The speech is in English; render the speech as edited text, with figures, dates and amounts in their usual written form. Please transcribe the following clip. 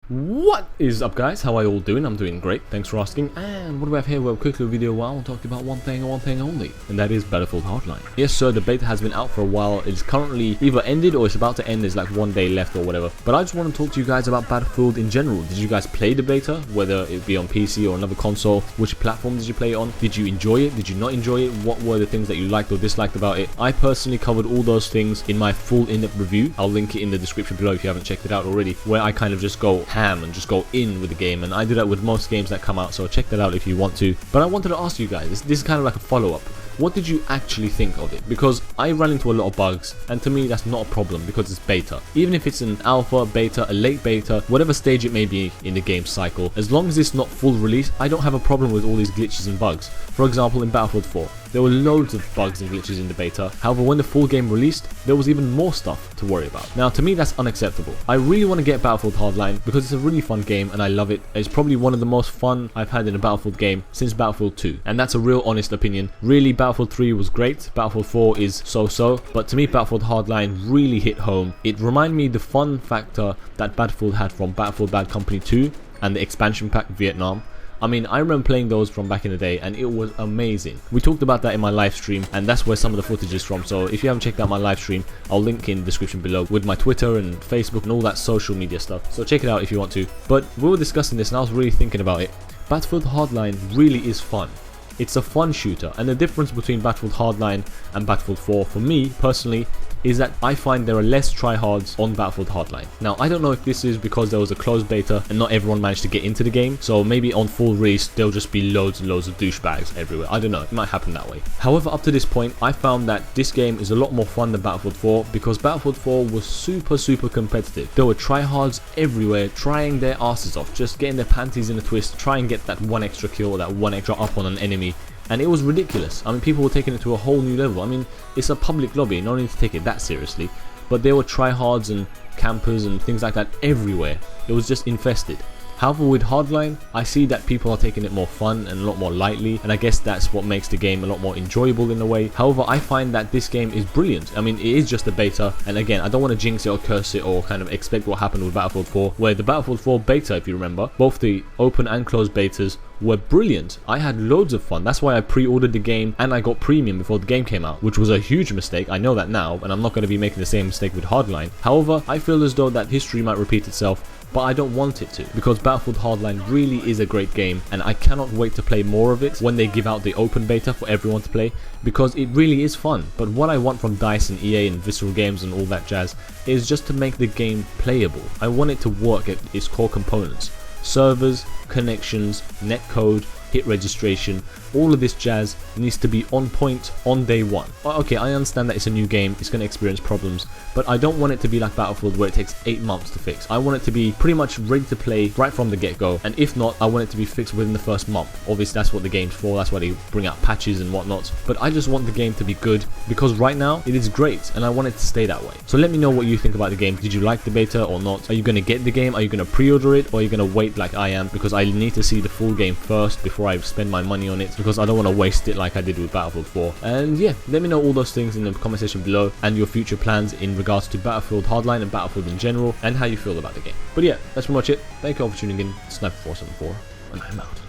What is up, guys? How are you all doing? I'm doing great, thanks for asking. And what do we have here? Well, quick little video where I want to talk about one thing and one thing only, and that is Battlefield Hardline. Yes sir, the beta has been out for a while. It's currently either ended or it's about to end. There's like 1 day left or whatever, but I just want to talk to you guys about Battlefield in general. Did you guys play the beta, whether it be on PC or another console? Which platform did you play it on? Did you enjoy it? Did you not enjoy it? What were the things that you liked or disliked about it? I personally covered all those things in my full in-depth review. I'll link it in the description below if you haven't checked it out already, where I kind of just go ham and just go in with the game, and I do that with most games that come out, so check that out if you want to. But I wanted to ask you guys, this is kind of like a follow-up. What did you actually think of it? Because I ran into a lot of bugs, and to me that's not a problem because it's beta. Even if it's an alpha, beta, a late beta, whatever stage it may be in the game cycle, as long as it's not full release, I don't have a problem with all these glitches and bugs. For example, in Battlefield 4, there were loads of bugs and glitches in the beta. However, when the full game released, there was even more stuff to worry about. Now, to me, that's unacceptable. I really want to get Battlefield Hardline because it's a really fun game and I love it. It's probably one of the most fun I've had in a Battlefield game since Battlefield 2. And that's a real honest opinion. Really, Battlefield 3 was great. Battlefield 4 is so-so. But to me, Battlefield Hardline really hit home. It reminded me the fun factor that Battlefield had from Battlefield Bad Company 2 and the expansion pack Vietnam. I mean, I remember playing those from back in the day and it was amazing. We talked about that in my live stream and that's where some of the footage is from. So if you haven't checked out my live stream, I'll link in the description below with my Twitter and Facebook and all that social media stuff. So check it out if you want to. But we were discussing this and I was really thinking about it. Battlefield Hardline really is fun. It's a fun shooter, and the difference between Battlefield Hardline and Battlefield 4 for me personally is that I find there are less tryhards on Battlefield Hardline. Now, I don't know if this is because there was a closed beta and not everyone managed to get into the game, so maybe on full release there'll just be loads and loads of douchebags everywhere. I don't know, it might happen that way. However, up to this point, I found that this game is a lot more fun than Battlefield 4 because Battlefield 4 was super competitive. There were tryhards everywhere trying their asses off, just getting their panties in a twist, try and get that one extra kill or that one extra up on an enemy. And it was ridiculous. I mean, people were taking it to a whole new level. I mean, it's a public lobby, no need to take it that seriously. But there were tryhards and campers and things like that everywhere. It was just infested. However, with Hardline, I see that people are taking it more fun and a lot more lightly, and I guess that's what makes the game a lot more enjoyable in a way. However, I find that this game is brilliant. I mean, it is just a beta, and again, I don't want to jinx it or curse it or kind of expect what happened with Battlefield 4, where the Battlefield 4 beta, if you remember, both the open and closed betas were brilliant. I had loads of fun. That's why I pre-ordered the game and I got premium before the game came out, which was a huge mistake. I know that now, and I'm not going to be making the same mistake with Hardline. However, I feel as though that history might repeat itself, but I don't want it to, because Battlefield Hardline really is a great game and I cannot wait to play more of it when they give out the open beta for everyone to play, because it really is fun. But what I want from DICE and EA and Visceral Games and all that jazz is just to make the game playable. I want it to work at its core components: servers, connections, netcode, hit registration. All of this jazz needs to be on point on day one. Okay, I understand that it's a new game, it's going to experience problems, but I don't want it to be like Battlefield where it takes 8 months to fix. I want it to be pretty much ready to play right from the get-go, and if not, I want it to be fixed within the first month. Obviously that's what the game's for, that's why they bring out patches and whatnot, but I just want the game to be good because right now it is great and I want it to stay that way. So let me know what you think about the game. Did you like the beta or not? Are you going to get the game? Are you going to pre-order it, or are you going to wait like I am? Because I need to see the full game first before I spend my money on it, because I don't want to waste it like I did with Battlefield 4. And yeah, let me know all those things in the comment section below, and your future plans in regards to Battlefield Hardline and Battlefield in general, and how you feel about the game. But yeah, that's pretty much it. Thank you all for tuning in. Sniper 474, and I'm out.